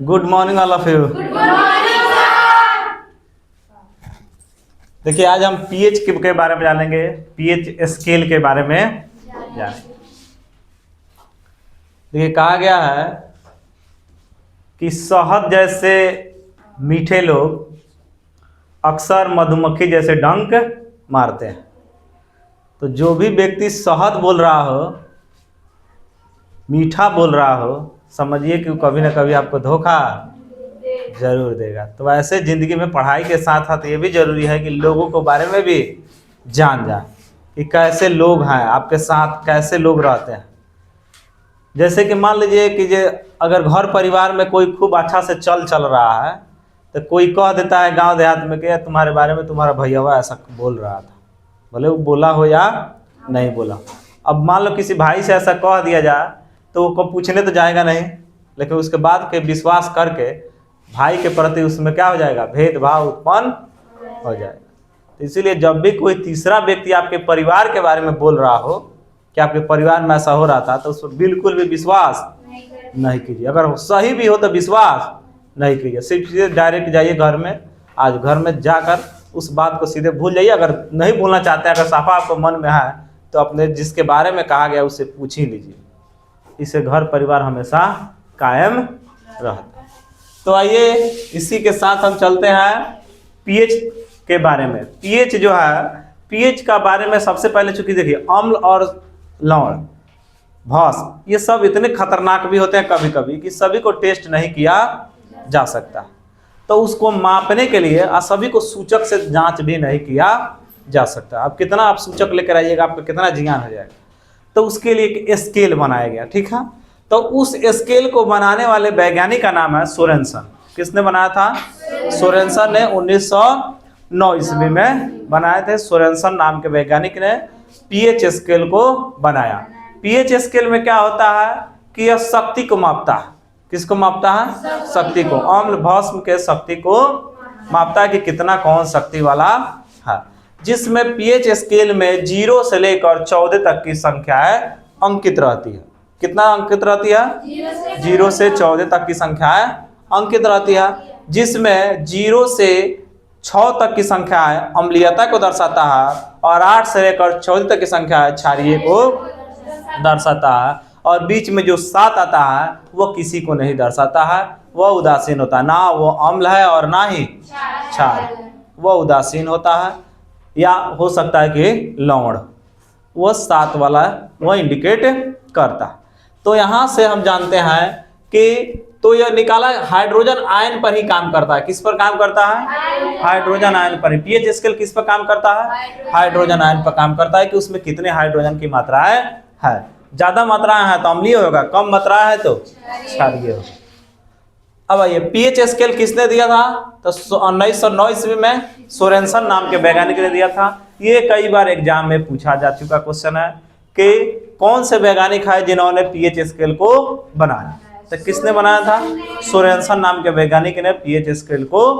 Good morning all of you. देखिए आज हम पीएच के बारे में जानेंगे, पीएच स्केल के बारे में जानेंगे। देखिए कहा गया है कि शहद जैसे मीठे लोग अक्सर मधुमक्खी जैसे डंक मारते हैं। तो जो भी व्यक्ति शहद बोल रहा हो, मीठा बोल रहा हो, समझिए कि कभी ना कभी आपको धोखा जरूर देगा। तो वैसे ज़िंदगी में पढ़ाई के साथ साथ ये भी ज़रूरी है कि लोगों के बारे में भी जान जाए कि कैसे लोग हैं, आपके साथ कैसे लोग रहते हैं। जैसे कि मान लीजिए कि अगर घर परिवार में कोई खूब अच्छा से चल रहा है तो कोई कह देता है गांव देहात में कि तुम्हारे बारे में तुम्हारा भैया ऐसा बोल रहा था, भले वो बोला हो या नहीं बोला। अब मान लो किसी भाई से ऐसा कह दिया जाए तो वो पूछने तो जाएगा नहीं, लेकिन उसके बाद के विश्वास करके भाई के प्रति उसमें क्या हो जाएगा, भेदभाव उत्पन्न हो जाएगा। तो इसीलिए जब भी कोई तीसरा व्यक्ति आपके परिवार के बारे में बोल रहा हो कि आपके परिवार में ऐसा हो रहा था, तो उस पर बिल्कुल भी विश्वास नहीं कीजिए। अगर सही भी हो तो विश्वास नहीं कीजिए। सिर्फ सीधे डायरेक्ट जाइए घर में, आज घर में जाकर उस बात को सीधे भूल जाइए। अगर नहीं भूलना चाहते, अगर साफा आपको मन में है तो अपने जिसके बारे में कहा गया उससे पूछ ही लीजिए। इससे घर परिवार हमेशा कायम रहता है। तो आइए इसी के साथ हम चलते हैं पीएच के बारे में। पीएच जो है, पीएच का बारे में सबसे पहले चूंकि देखिए अम्ल और लवण, भस, ये सब इतने खतरनाक भी होते हैं कभी कभी कि सभी को टेस्ट नहीं किया जा सकता। तो उसको मापने के लिए सभी को सूचक से जांच भी नहीं किया जा सकता। अब कितना आप सूचक लेकर आइएगा, आपका कितना ज्ञान हो जाएगा। तो उसके लिए एक स्केल बनाया गया, ठीक है। तो उस स्केल को बनाने वाले वैज्ञानिक का नाम है सोरेनसन। किसने बनाया था? सोरेनसन ने 1909 ईस्वी में बनाए थे। सोरेनसन नाम के वैज्ञानिक ने पीएच स्केल को बनाया। पीएच स्केल में क्या होता है कि यह शक्ति को मापता है। किसको मापता है? शक्ति को। अम्ल भस्म के शक्ति को मापता है कि कितना कौन शक्ति वाला है। जिसमें पीएच स्केल में 0 से लेकर 14 तक की संख्याएं अंकित रहती है। कितना अंकित रहती है? 0 से 14 तक की संख्याएं अंकित रहती है। जिसमें 0 से 6 तक की संख्याएं अम्लीयता को दर्शाता है और 8 से लेकर 14 तक की संख्याएं क्षारीय को दर्शाता है। और बीच में जो 7 आता है वो किसी को नहीं दर्शाता है, वह उदासीन होता है। ना वो अम्ल है और ना ही क्षार, वह उदासीन होता है। या हो सकता है कि लवण, वो 7 वाला वो इंडिकेट करता है। तो यहाँ से हम जानते हैं कि तो यह निकाला हाइड्रोजन आयन पर ही काम करता है। किस पर काम करता है? हाइड्रोजन आयन पर ही। पीएच स्केल किस पर काम करता है? हाइड्रोजन आयन पर काम करता है कि उसमें कितने हाइड्रोजन की मात्राएं है। ज्यादा मात्राएं है तो अम्लीय होगा, कम मात्रा है तो क्षारीय होगा। अब आइए पीएच स्केल किसने दिया था? तो 1909 ईस्वी में सोरेनसन नाम के वैज्ञानिक ने दिया था। ये कई बार एग्जाम में पूछा जा चुका क्वेश्चन है कि कौन से वैज्ञानिक है जिन्होंने पीएच स्केल को बनाया। तो किसने बनाया था? सोरेनसन नाम के वैज्ञानिक ने पीएच स्केल को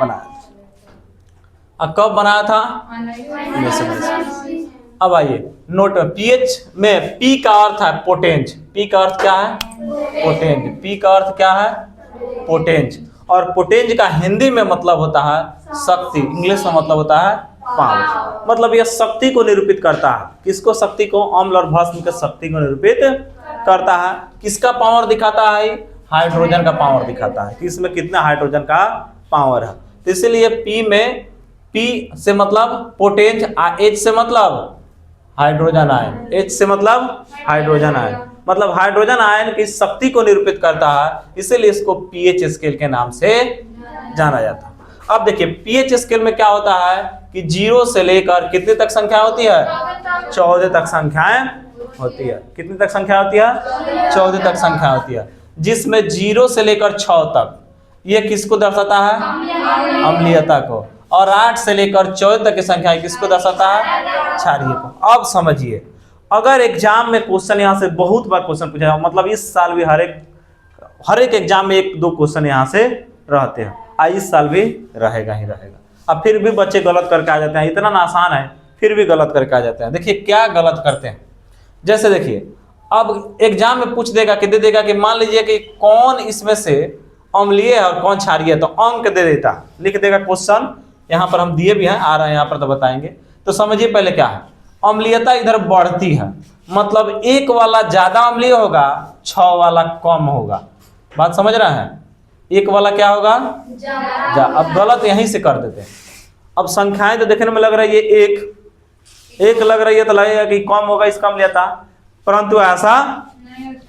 बनाया था। अब कब बनाया था? 1919। अब आइए नोट, पीएच में पी का अर्थ है पोटेंज। पी का अर्थ क्या है? पोटेंज। पी का अर्थ क्या है? पोटेंज। और पोटेंज का हिंदी में मतलब होता है शक्ति, इंग्लिश में मतलब होता है पावर। मतलब यह शक्ति को निरूपित करता है। किसको? शक्ति को। अम्ल और भस्म के शक्ति को निरूपित करता है। किसका पावर दिखाता है? हाइड्रोजन का पावर दिखाता है कि इसमें कितना हाइड्रोजन का पावर है। तो इसीलिए पी में, पी से मतलब पोटेंज, एच से मतलब हाइड्रोजन आयन, एच से मतलब हाइड्रोजन आयन, मतलब हाइड्रोजन आयन की शक्ति को निरूपित करता है। इसीलिए इसको पीएच स्केल के नाम से जाना जाता है। अब देखिए पीएच स्केल में क्या होता है कि 0 से लेकर कितने तक संख्या होती है? 14 तक संख्याएं होती है। कितनी तक संख्या होती है? 14 तक संख्या होती है। जिसमें 0 से लेकर 6 तक ये किसको दर्शाता है? अम्लीयता को। और 8 से लेकर 14 तक की संख्या किसको दर्शाता है? क्षारीय को। अब समझिए, अगर एग्जाम में क्वेश्चन यहाँ से बहुत बार क्वेश्चन पूछा जाए, मतलब इस साल भी हर एक एग्जाम में 1-2 क्वेश्चन यहाँ से रहते हैं, इस साल भी रहेगा ही रहेगा। अब फिर भी बच्चे गलत करके आ जाते हैं, इतना आसान है फिर भी गलत करके आ जाते हैं। देखिए क्या गलत करते हैं। जैसे देखिए अब एग्जाम में पूछ देगा कि दे देगा कि मान लीजिए कि कौन इसमें से अम्लीय है और कौन क्षारीय है, तो अंक दे देता, लिख देगा क्वेश्चन। यहाँ पर हम दिए भी हैं, आ रहे हैं यहाँ पर तो बताएंगे। तो समझिए पहले क्या है, अम्लीयता इधर बढ़ती है, मतलब 1 वाला ज्यादा अम्लीय होगा, 6 वाला कम होगा। बात समझ रहे हैं, 1 वाला क्या होगा अब गलत यहीं से कर देते हैं। अब संख्याएं तो देखने में लग रही है एक लग रही है, तो लगेगा कि कम होगा इसका अम्लीयता, परंतु ऐसा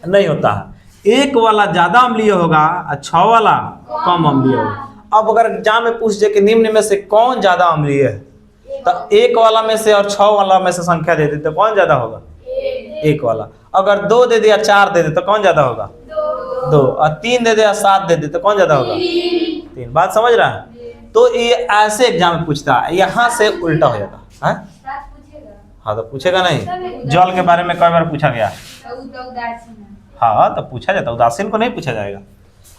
नहीं होता है। 1 वाला ज्यादा अम्लीय होगा और 6 वाला कम अम्लीय होगा। अब अगर एग्जाम में पूछ जाए कि निम्न में से कौन ज्यादा अम्लीय है, तो 1 वाला में से और 6 वाला में से संख्या दे दे तो कौन ज्यादा होगा, 1 वाला। अगर 2 दे दे या 4 दे दे तो कौन ज्यादा होगा, 2। और 3 दे दे या 7 दे दे तो कौन ज्यादा होगा, 3। बात समझ रहा है। तो ये ऐसे एग्जाम में पूछता है, यहाँ से उल्टा हो जाता है। हाँ तो पूछेगा नहीं, जल के बारे में कई बार पूछा गया। हाँ तो पूछा जाता, उदासीन को नहीं पूछा जाएगा।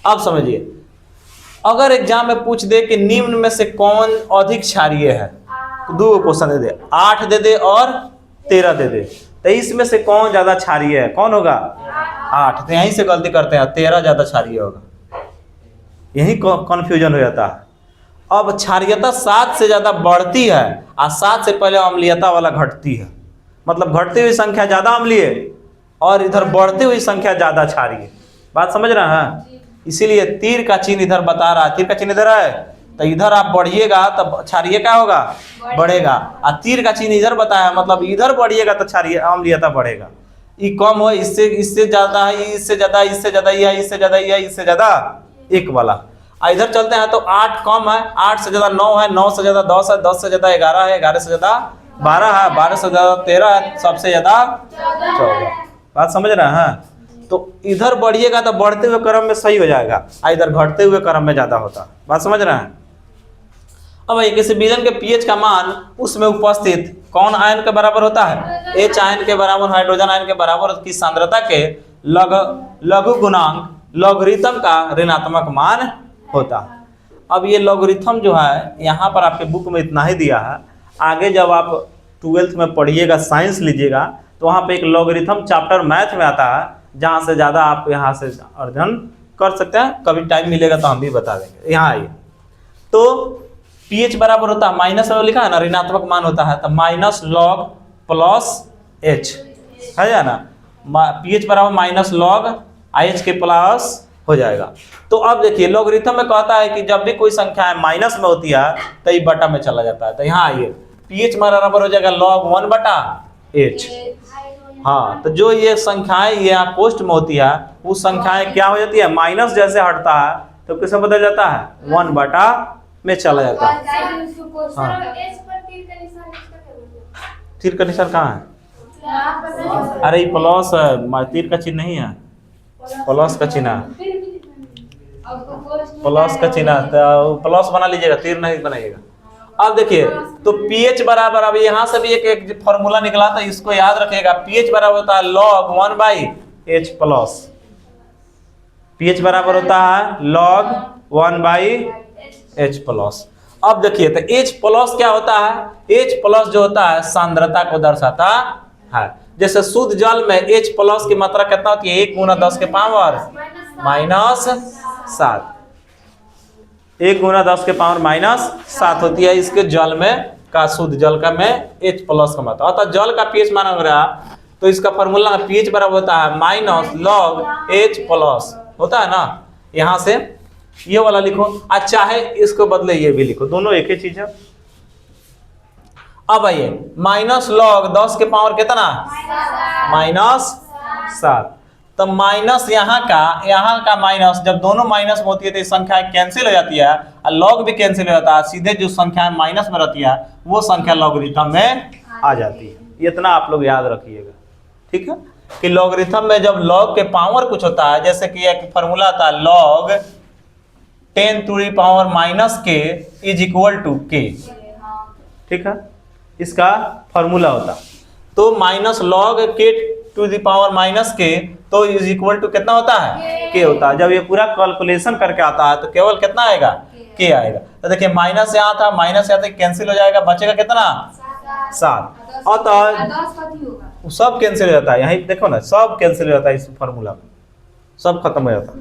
अब समझिए, अगर एग्जाम में पूछ दे कि निम्न में से कौन अधिक क्षारीय है, तो 2 क्वेश्चन दे दे, 8 दे दे और 13 दे दे, तो इसमें से कौन ज्यादा क्षारीय है, कौन होगा, 8। तो यहीं से गलती करते हैं, 13 ज्यादा क्षारीय होगा, यही कंफ्यूजन हो जाता है। अब क्षारीयता 7 से ज्यादा बढ़ती है और 7 से पहले अम्लीयता वाला घटती है, मतलब घटती हुई संख्या ज्यादा अम्लीय और इधर बढ़ती हुई संख्या ज्यादा क्षारीय। बात समझ रहे हैं, इसीलिए तीर का चिन्ह इधर बता रहा है, तीर का चिन्ह इधर है, तो इधर आप बढ़िएगा तब क्षारीय क्या होगा, बढ़ेगा। और तीर का चिन्ह इधर बताया, मतलब इधर बढ़िएगा तो क्षारीय अम्लीयता बढ़ेगा। ये कम हो, इससे ज्यादा है, इससे ज्यादा, इससे ज्यादा, यह इससे ज्यादा, यह इससे ज्यादा, 1 वाला। इधर चलते हैं तो 8 कम है, 8 से ज्यादा 9 है, 9 से ज्यादा 10 है, 10 से ज्यादा 11 है, 11 से ज्यादा 12 है, 12 से ज्यादा 13 है, सबसे ज्यादा 14। बात समझ रहे हैं। तो इधर बढ़िएगा तो बढ़ते हुए क्रम में सही हो जाएगा, इधर घटते हुए क्रम में ज्यादा होता। बात समझ रहे हैं। अब किसी विलयन के पीएच का मान उसमें उपस्थित कौन आयन के बराबर होता है, H आयन के बराबर, हाइड्रोजन आयन के बराबर की सांद्रता के लघु गुणांक लॉगरिथम का ऋणात्मक मान होता है। अब ये लॉगरिथम जो है यहाँ पर आपके बुक में इतना ही दिया है, आगे जब आप 12th में पढ़िएगा, साइंस लीजिएगा, तो वहाँ पे एक लॉगरिथम चैप्टर मैथ में आता है, जहाँ से ज़्यादा आप यहाँ से अध्ययन कर सकते हैं। कभी टाइम मिलेगा तो हम भी बता देंगे। यहाँ आइए, तो पीएच बराबर होता है, माइनस में लिखा है ना, ऋणात्मक मान होता है, तो माइनस लॉग प्लस एच है ना, पीएच बराबर माइनस लॉग आईएच के प्लस हो जाएगा। तो अब देखिए लॉगरिथम में कहता है कि जब भी कोई संख्या माइनस में होती है तो ये बटा में चला जाता है। तो यहाँ आइए, पीएच बराबर हो जाएगा log 1 बटा एच। हाँ, तो जो ये संख्याएं ये पोस्ट में होती है, वो संख्याएं क्या हो जाती है, माइनस जैसे हटता है तो किसमें बदल जाता है, 1 बटा में चला जाता है। हाँ, तीर का निशान कहाँ है, अरे प्लस है, तीर का चिन्ह नहीं है, प्लस का चिन्ह, प्लस का चिन्ह, तो प्लस बना लीजिएगा, तीर नहीं बनाइएगा। अब देखिए, तो pH बराबर, अब यहाँ से भी एक फॉर्मूला निकला था, इसको याद रखिएगा। pH बराबर होता है log 1 by H plus, pH बराबर होता है log 1 बाई H प्लस। अब देखिए, तो H प्लस क्या होता है, H प्लस जो होता है सांद्रता को दर्शाता है। जैसे शुद्ध जल में H प्लस की मात्रा कितना होती है, 1 गुना 10 के पावर माइनस 7, 1 गुना 10 के पावर माइनस 7 होती है इसके जल में का, शुद्ध जल का में H प्लस का मात्रा। अतः जल का pH माना हो रहा, तो इसका फॉर्मूला pH बराबर होता है माइनस लॉग H प्लस होता है ना। यहाँ से ये वाला लिखो, अच्छा है इसको बदले ये भी लिखो, दोनों एक ही चीज है। अब आइए, माइनस लॉग 10 के पावर कितना, माइनस 7। तो माइनस यहाँ का माइनस, जब दोनों माइनस में होती है तो संख्या कैंसिल हो जाती है और लॉग भी कैंसिल हो जाता है, सीधे जो संख्या माइनस में रहती है वो संख्या लॉगरिथम में आ जाती है। इतना आप लोग याद रखिएगा, ठीक है, कि लॉगरिथम में जब लॉग के पावर कुछ होता है, जैसे कि एक फॉर्मूला आता है log 10 to the power minus K is equal to K, ठीक है, इसका फॉर्मूला होता। तो minus log K to the power minus K, तो इज इक्वल टू कितना होता है, के होता है। जब ये पूरा कैलकुलेशन करके आता है तो केवल कितना आएगा, के आएगा। तो देखिए माइनस यहाँ था, माइनस यहाँ तक कैंसिल हो जाएगा, बचेगा कितना, 7। और तो सब कैंसिल हो जाता है, यहीं देखो ना, सब कैंसिल हो जाता है इस फॉर्मूला में, सब खत्म हो जाता है।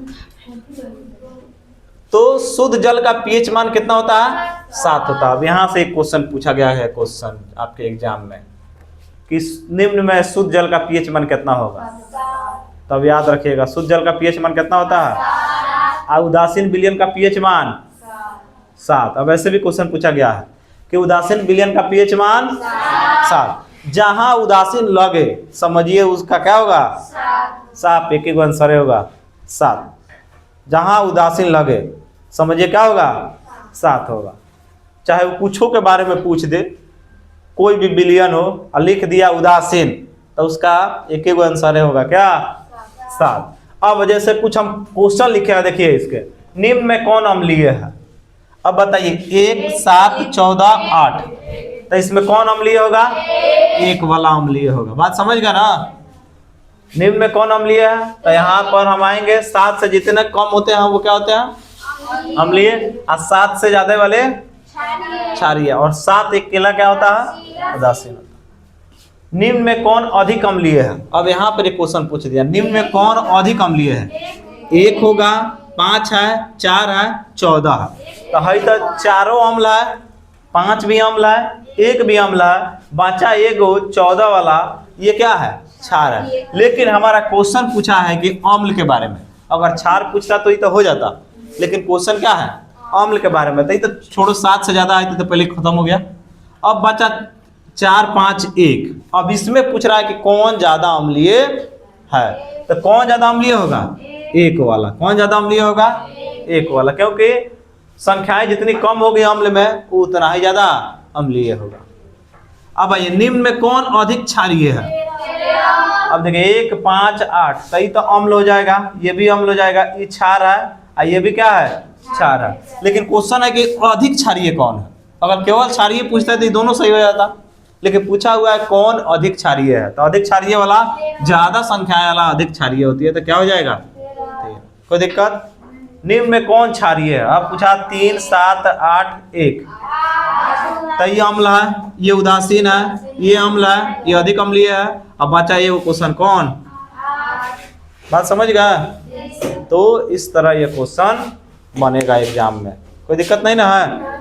तो शुद्ध जल का पीएच मान कितना होता है? 7 होता है। अब यहाँ से एक क्वेश्चन पूछा गया है, क्वेश्चन आपके एग्जाम में कि निम्न में शुद्ध जल का पीएच मान कितना होगा। तब याद रखिएगा शुद्ध जल का पीएच मान कितना होता है और उदासीन विलयन का पीएच मान 7। अब ऐसे भी क्वेश्चन पूछा गया है कि उदासीन विलयन का पीएच मान 7। जहां उदासीन लगे समझिए उसका क्या होगा? साफ एक एक आंसर होगा 7। जहां उदासीन लगे समझिए क्या होगा? 7 होगा। चाहे वो कुछों के बारे में पूछ दे, कोई भी विलयन हो और लिख दिया उदासीन, तो उसका एक एक आंसर होगा क्या? 7। अब जैसे कुछ हम क्वेश्चन लिखे हैं, देखिए इसके निम्न में कौन अम्लीय है। अब बताइए 1, 7, 14, 8, तो इसमें कौन अम्लीय होगा? 1 वाला अम्लीय होगा। बात समझ गए ना? निम्न में कौन अम्लीय है? तो यहाँ पर हम आएंगे 7 से जितने कम होते हैं वो क्या होते हैं? अम्लीय। और 7 से ज्यादा वाले क्षारीय। और 7 एक अकेला क्या होता है? उदासीन होता है। निम्न में कौन अधिक अम्लीय है? अब यहाँ पर एक क्वेश्चन पूछ दिया, निम्न में कौन अधिक अम्लीय है? 1 होगा, 5 है, 4 है, 14 है। तो है तो चारों अम्ल है, 5 भी अम्ल है, 1 भी अम्ल है, बचा 1 14 वाला, ये क्या है? क्षार है। लेकिन हमारा क्वेश्चन पूछा है कि अम्ल के बारे में। अगर क्षार पूछता तो ये तो हो जाता, लेकिन क्वेश्चन क्या है? अम्ल के बारे में। तो ये तो छोड़ो, 7 से ज्यादा आए तो पहले खत्म हो गया। अब बचा 4, 5, 1। अब इसमें पूछ रहा है कि कौन ज्यादा अम्लीय है। तो कौन ज्यादा अम्लीय होगा? 1 वाला। कौन ज्यादा अम्लीय होगा? 1 वाला, क्योंकि संख्याएं जितनी कम होगी अम्ल में उतना ही ज्यादा अम्लीय होगा। अब आइए निम्न में कौन अधिक क्षारीय है? अब देखिए 1, 5, 8, तो ये तो अम्ल हो जाएगा, ये भी अम्ल हो जाएगा, ये क्षार है और ये भी क्या है? क्षार है। लेकिन क्वेश्चन है कि अधिक क्षारीय कौन है। अगर केवल क्षारीय पूछता है तो ये दोनों सही हो जाता, लेकिन पूछा हुआ है कौन अधिक क्षारीय है। तो अधिक क्षारीय वाला ज्यादा संख्या वाला अधिक क्षारीय होती है, तो क्या हो जाएगा? कोई दिक्कत? निम्न में कौन क्षारीय है? अब पूछा 3, 7, 8, 1, तो ये अम्ल है, ये उदासीन है, ये अम्ल है, ये अधिक अम्लीय है। अब बचा ये वो क्वेश्चन कौन? बात समझ गए? तो इस तरह ये क्वेश्चन बनेगा एग्जाम में, कोई दिक्कत नहीं ना है।